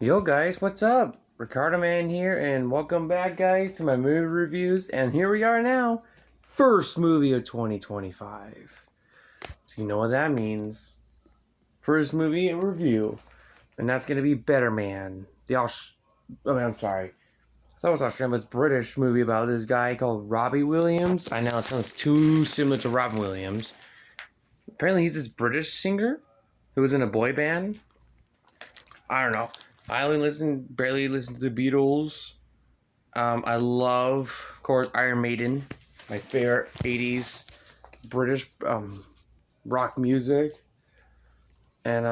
Yo guys, what's up? Ricardo Man here, and welcome back guys to my movie reviews. And here we are now, first movie of 2025. So you know what that means. First movie in review. And that's gonna be Better Man. I'm sorry. I thought it was Australian, but it's a British movie about this guy called Robbie Williams. I know it sounds too similar to Robin Williams. Apparently he's this British singer who was in a boy band. I don't know. I only barely listen to the Beatles. I love, of course, Iron Maiden, my favorite 80s British rock music. And,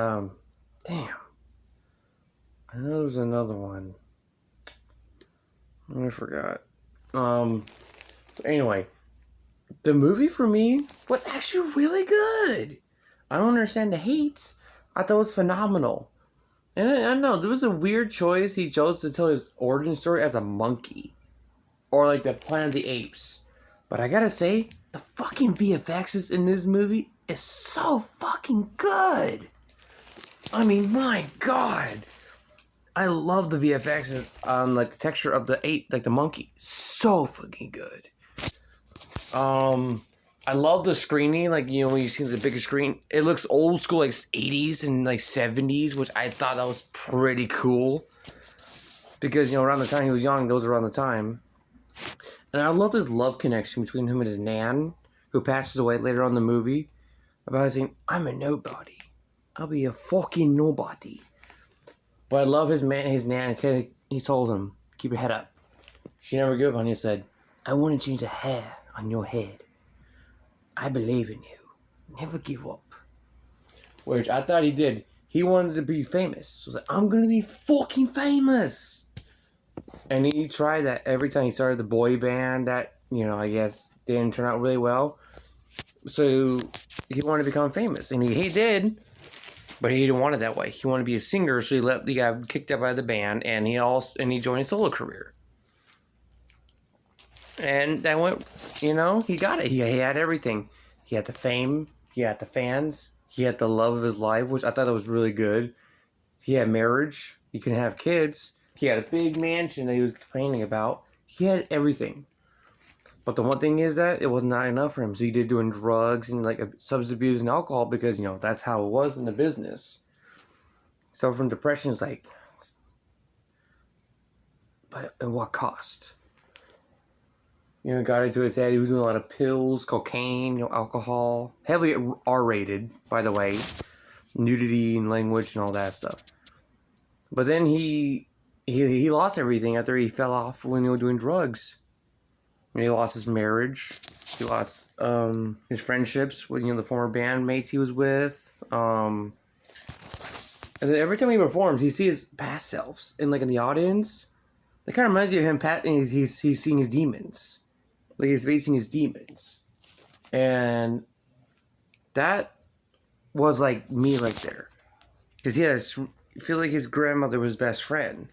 damn. I know there was another one. I forgot. So anyway, the movie for me was actually really good. I don't understand the hate. I thought it was phenomenal. And I don't know, there was a weird choice. He chose to tell his origin story as a monkey. Or like the Planet of the Apes. But I gotta say, the fucking VFXs in this movie is so fucking good. I mean, my god. I love the VFXs on like the texture of the ape, like the monkey. So fucking good. I love the screening, like, you know, when you see the bigger screen, it looks old school, like 80s and like 70s, which I thought that was pretty cool. Because, you know, around the time he was young, those were around the time. And I love this love connection between him and his nan, who passes away later on in the movie, about saying, I'm a nobody. I'll be a fucking nobody. But I love his nan, he told him, keep your head up. She never gave up on you, said, I want to change the hair on your head. I believe in you. Never give up. Which I thought he did. He wanted to be famous. So he was like, I'm going to be fucking famous. And he tried that every time he started the boy band that, you know, I guess didn't turn out really well. So he wanted to become famous. And he did. But he didn't want it that way. He wanted to be a singer. So he got kicked out by the band. And he joined a solo career. And that went, you know, he got it. He had everything. He had the fame. He had the fans. He had the love of his life, which I thought was really good. He had marriage. He could have kids. He had a big mansion that he was complaining about. He had everything. But the one thing is that it was not enough for him. So he did doing drugs and like substance abuse and alcohol because, you know, that's how it was in the business. So from depression, it's like, but at what cost? You know, got into his head. He was doing a lot of pills, cocaine, you know, alcohol. Heavily R-rated, by the way. Nudity and language and all that stuff. But then he lost everything after he fell off when he was doing drugs. He lost his marriage. He lost his friendships with, you know, the former bandmates he was with. And then every time he performs, you see his past selves. And like in the audience, that kind of reminds you of him. He's seeing his demons. Like he's facing his demons. And that was like me right there. Because I feel like his grandmother was his best friend.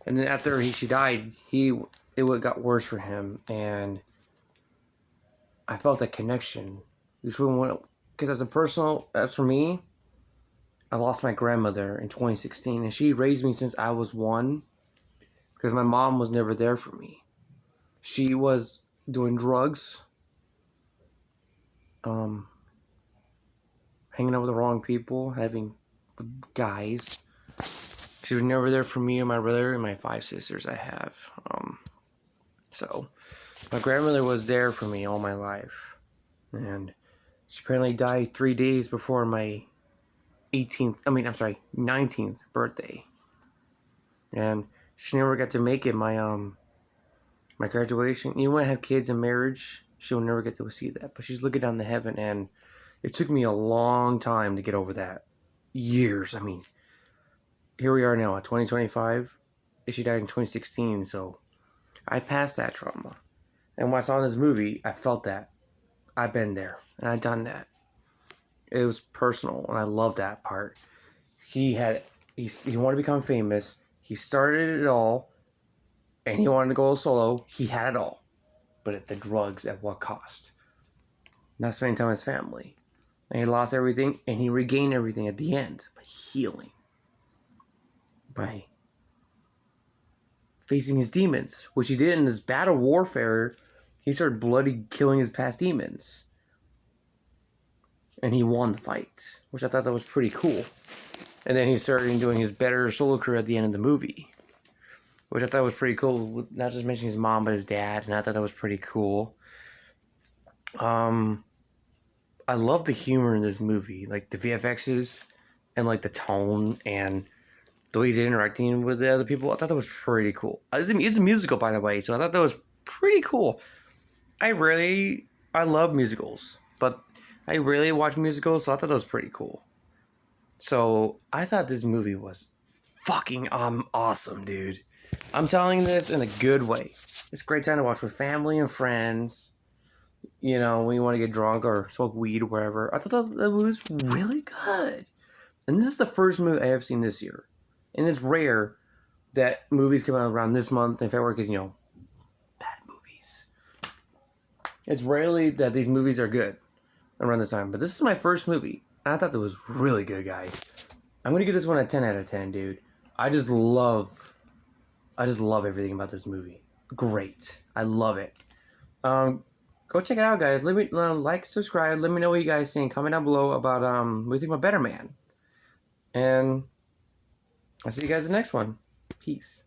And then after she died, it got worse for him. And I felt that connection. Because as for me, I lost my grandmother in 2016. And she raised me since I was 1. Because my mom was never there for me. She was doing drugs, hanging out with the wrong people, having guys. She was never there for me and my brother and my 5 sisters I have. So my grandmother was there for me all my life, and she apparently died 3 days before my 19th birthday, and she never got to make it my graduation. You want to have kids and marriage, she'll never get to see that. But she's looking down to heaven, and it took me a long time to get over that. Years. I mean, here we are now at 2025. She died in 2016, so I passed that trauma. And when I saw this movie, I felt that. I've been there, and I've done that. It was personal, and I love that part. He wanted to become famous. He started it all. And he wanted to go solo. He had it all. But at the drugs, at what cost? Not spending time with his family. And he lost everything, and he regained everything at the end by healing. by facing his demons, which he did in this battle warfare. He started bloody killing his past demons. And he won the fight, which I thought that was pretty cool. And then he started doing his better solo career at the end of the movie, which I thought was pretty cool. Not just mentioning his mom, but his dad, and I thought that was pretty cool. I love the humor in this movie, like the VFXs and like the tone and the way he's interacting with the other people. I thought that was pretty cool. It's a musical, by the way, so I thought that was pretty cool. I love musicals, but I rarely watch musicals, so I thought that was pretty cool. So I thought this movie was fucking awesome, dude. I'm telling this in a good way. It's a great time to watch with family and friends. You know, when you want to get drunk or smoke weed or whatever. I thought that was really good. And this is the first movie I have seen this year. And it's rare that movies come out around this month in February because, you know, bad movies. It's rarely that these movies are good around this time. But this is my first movie. And I thought that was really good, guys. I'm going to give this one a 10 out of 10, dude. I just love everything about this movie. Great. I love it. Go check it out, guys. Let me like, subscribe. Let me know what you guys think. Comment down below about what you think about Better Man. And I'll see you guys in the next one. Peace.